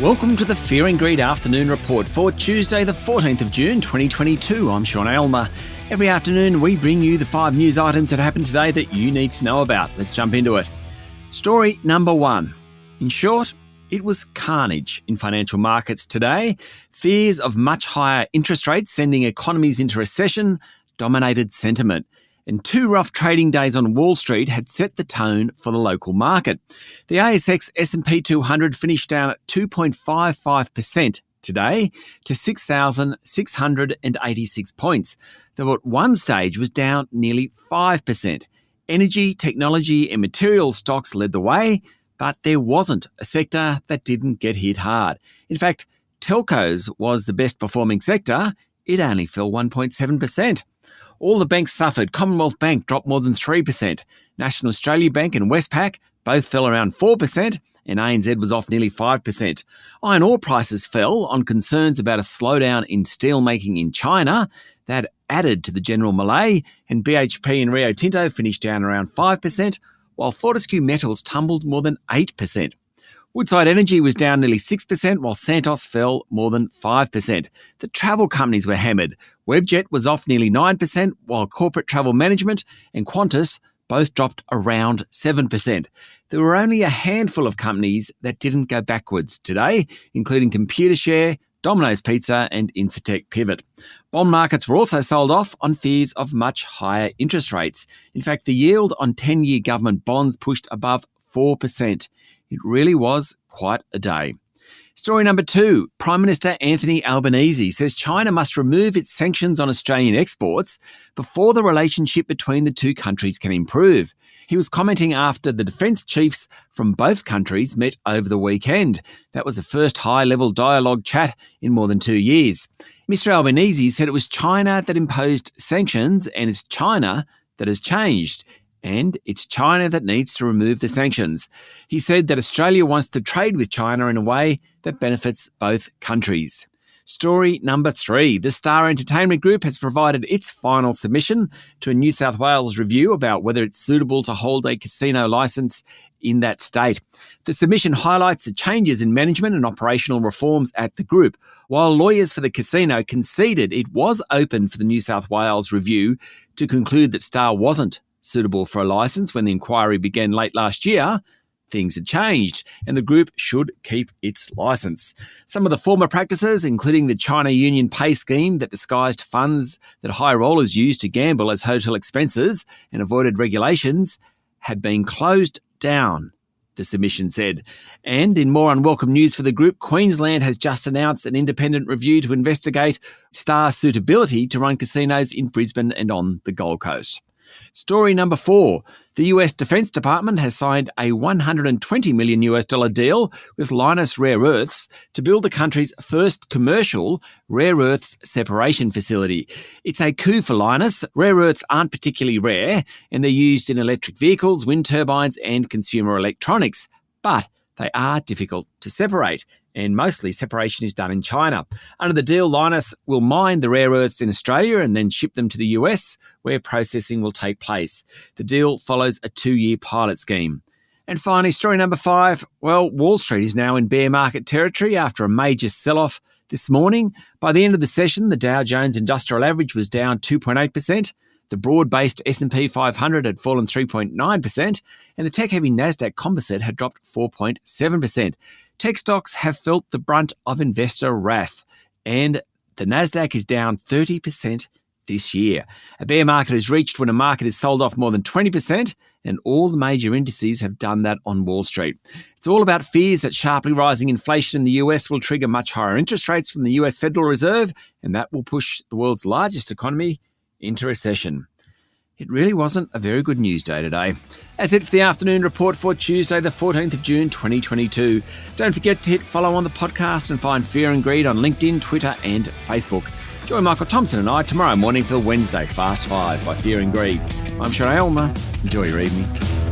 Welcome to the Fear and Greed Afternoon Report for Tuesday, the 14th of June, 2022. I'm Sean Aylmer. Every afternoon, we bring you the 5 news items that happened today that you need to know about. Let's jump into it. Story number 1. In short, it was carnage in financial markets today. Fears of much higher interest rates sending economies into recession dominated sentiment. And 2 rough trading days on Wall Street had set the tone for the local market. The ASX S&P 200 finished down at 2.55% today to 6,686 points, though at one stage was down nearly 5%. Energy, technology and materials stocks led the way, but there wasn't a sector that didn't get hit hard. In fact, telcos was the best performing sector. It only fell 1.7%. All the banks suffered. Commonwealth Bank dropped more than 3%. National Australia Bank and Westpac both fell around 4%, and ANZ was off nearly 5%. Iron ore prices fell on concerns about a slowdown in steelmaking in China. That added to the general malaise, and BHP and Rio Tinto finished down around 5%, while Fortescue Metals tumbled more than 8%. Woodside Energy was down nearly 6%, while Santos fell more than 5%. The travel companies were hammered. Webjet was off nearly 9%, while Corporate Travel Management and Qantas both dropped around 7%. There were only a handful of companies that didn't go backwards today, including Computershare, Domino's Pizza and Incitec Pivot. Bond markets were also sold off on fears of much higher interest rates. In fact, the yield on 10-year government bonds pushed above 4%. It really was quite a day. Story number 2. Prime Minister Anthony Albanese says China must remove its sanctions on Australian exports before the relationship between the two countries can improve. He was commenting after the defence chiefs from both countries met over the weekend. That was the first high-level dialogue chat in more than 2 years. Mr Albanese said it was China that imposed sanctions and it's China that has changed. And it's China that needs to remove the sanctions. He said that Australia wants to trade with China in a way that benefits both countries. Story number 3. The Star Entertainment Group has provided its final submission to a New South Wales review about whether it's suitable to hold a casino licence in that state. The submission highlights the changes in management and operational reforms at the group, while lawyers for the casino conceded it was open for the New South Wales review to conclude that Star wasn't suitable for a licence when the inquiry began late last year. Things had changed and the group should keep its licence. Some of the former practices, including the China Union Pay scheme that disguised funds that high rollers used to gamble as hotel expenses and avoided regulations, had been closed down, the submission said. And in more unwelcome news for the group, Queensland has just announced an independent review to investigate Star's suitability to run casinos in Brisbane and on the Gold Coast. Story number 4. The US Defense Department has signed a $120 million deal with Lynas Rare Earths to build the country's first commercial rare earths separation facility. It's a coup for Lynas. Rare earths aren't particularly rare and they're used in electric vehicles, wind turbines and consumer electronics, but they are difficult to separate, and mostly separation is done in China. Under the deal, Lynas will mine the rare earths in Australia and then ship them to the US, where processing will take place. The deal follows a 2-year pilot scheme. And finally, story number 5. Well, Wall Street is now in bear market territory after a major sell-off this morning. By the end of the session, the Dow Jones Industrial Average was down 2.8%. The broad-based S&P 500 had fallen 3.9%, and the tech-heavy Nasdaq Composite had dropped 4.7%. Tech stocks have felt the brunt of investor wrath, and the Nasdaq is down 30% this year. A bear market is reached when a market is sold off more than 20%, and all the major indices have done that on Wall Street. It's all about fears that sharply rising inflation in the US will trigger much higher interest rates from the US Federal Reserve, and that will push the world's largest economy into recession. It really wasn't a very good news day today. That's it for the afternoon report for Tuesday, the 14th of June, 2022. Don't forget to hit follow on the podcast and find Fear and Greed on LinkedIn, Twitter and Facebook. Join Michael Thompson and I tomorrow morning for Wednesday Fast 5 by Fear and Greed. I'm Sean Aylmer. Enjoy your evening.